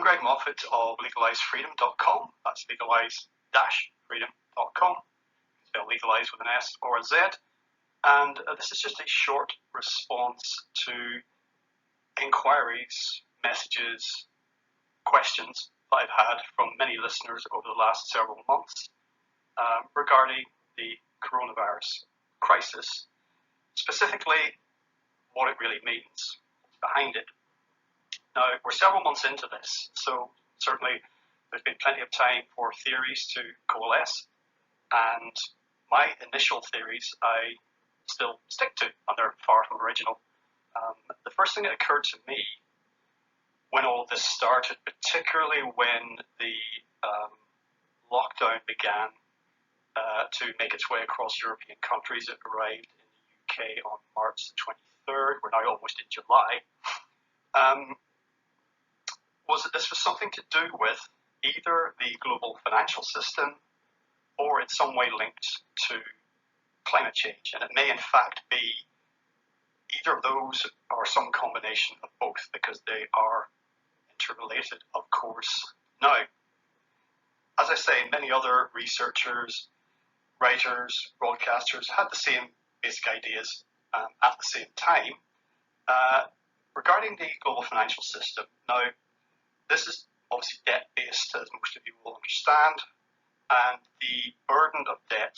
Greg Moffat of legalisefreedom.com. That's legalise-freedom.com. Spell legalise with an S or a Z. And this is just a short response to inquiries, messages, questions that I've had from many listeners over the last several months regarding the coronavirus crisis, specifically what it really means, what's behind it. Now, we're several months into this, so certainly there's been plenty of time for theories to coalesce, and my initial theories I still stick to, and they're far from original. The first thing that occurred to me when all of this started, particularly when the lockdown began to make its way across European countries, it arrived in the UK on March the 23rd, we're now almost in July, was that this was something to do with either the global financial system or in some way linked to climate change. And it may in fact be either of those or some combination of both, because they are interrelated, of course. Now, as I say, many other researchers, writers, broadcasters had the same basic ideas at the same time regarding the global financial system. Now, this is obviously debt-based, as most of you will understand, and the burden of debt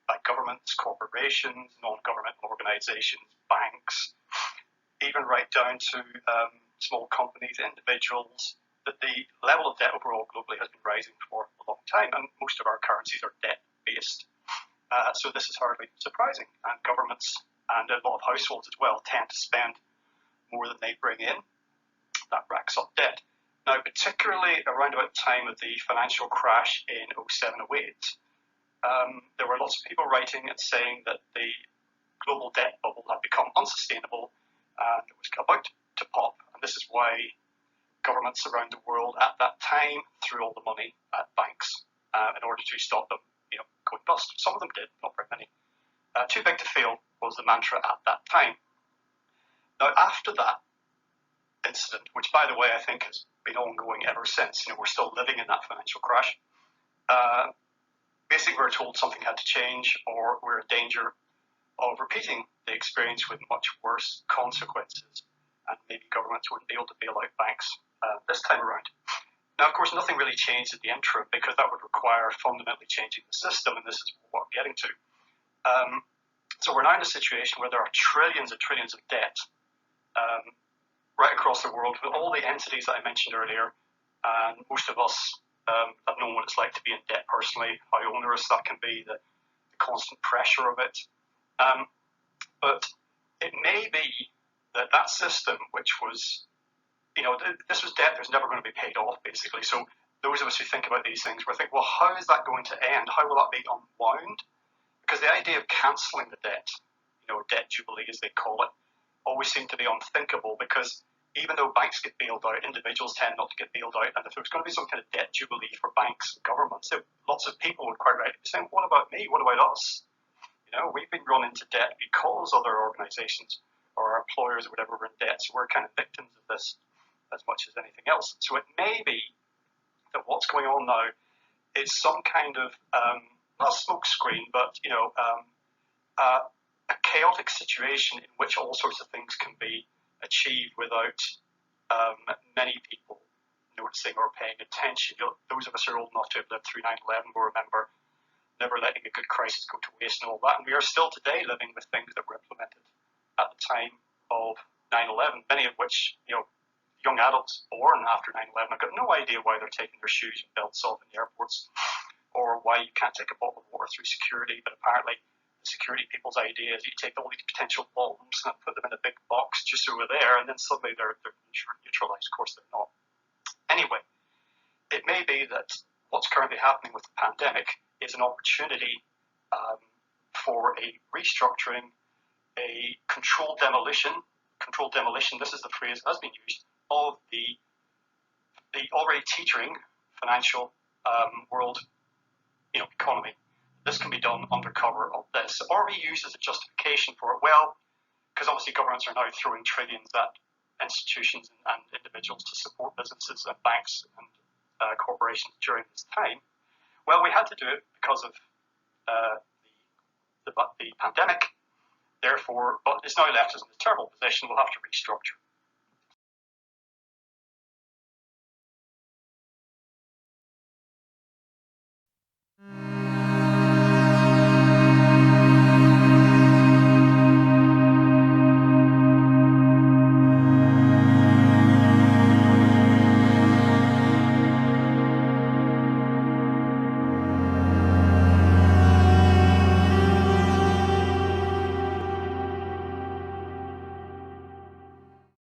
by governments, corporations, non-governmental organizations, banks, even right down to small companies, individuals, that the level of debt overall globally has been rising for a long time, and most of our currencies are debt-based. So this is hardly surprising, and governments and a lot of households as well tend to spend more than they bring in. That racks up debt. Now, particularly around about the time of the financial crash in 07-08, there were lots of people writing and saying that the global debt bubble had become unsustainable and it was about to pop. And this is why governments around the world at that time threw all the money at banks in order to stop them, going bust. Some of them did, not very many. Too big to fail was the mantra at that time. Now, after that incident, which by the way I think has been ongoing ever since, we're still living in that financial crash, basically we're told something had to change or we're in danger of repeating the experience with much worse consequences, and maybe governments wouldn't be able to bail out banks this time around. Now, of course, nothing really changed at the interim, because that would require fundamentally changing the system, and this is what I'm getting to. So we're now in a situation where there are trillions and trillions of debt right across the world with all the entities that I mentioned earlier, and most of us have known what it's like to be in debt personally, how onerous that can be, the constant pressure of it. But it may be that that system, which was, this was debt that was never going to be paid off, basically. So those of us who think about these things, we're thinking, well, how is that going to end? How will that be unwound? Because the idea of cancelling the debt, debt jubilee as they call it, always seemed to be unthinkable, because even though banks get bailed out, individuals tend not to get bailed out, and if there was going to be some kind of debt jubilee for banks and governments, lots of people would quite rightly be saying, what about me? What about us? We've been run into debt because other organisations or our employers or whatever were in debt, so we're kind of victims of this as much as anything else. So it may be that what's going on now is some kind of, not a smoke screen, but, a chaotic situation in which all sorts of things can be achieved without many people noticing or paying attention. Those of us who are old enough to have lived through 9/11 will remember never letting a good crisis go to waste and all that. And we are still today living with things that were implemented at the time of 9/11, many of which, young adults born after 9/11 have got no idea why they're taking their shoes and belts off in the airports, or why you can't take a bottle of water through security. But apparently the security people's idea is you take all these potential bombs and put them in a big box just over there, and then suddenly they're neutralized. Of course they're not. Anyway, it may be that what's currently happening with the pandemic is an opportunity for a restructuring, a controlled demolition, this is the phrase that has been used, of the already teetering financial world economy. This can be done under cover of this, or be used as a justification for it. Well, because obviously governments are now throwing trillions at institutions and individuals to support businesses and banks and corporations during this time. Well, we had to do it because of the pandemic. Therefore, but it's now left us in a terrible position. We'll have to restructure.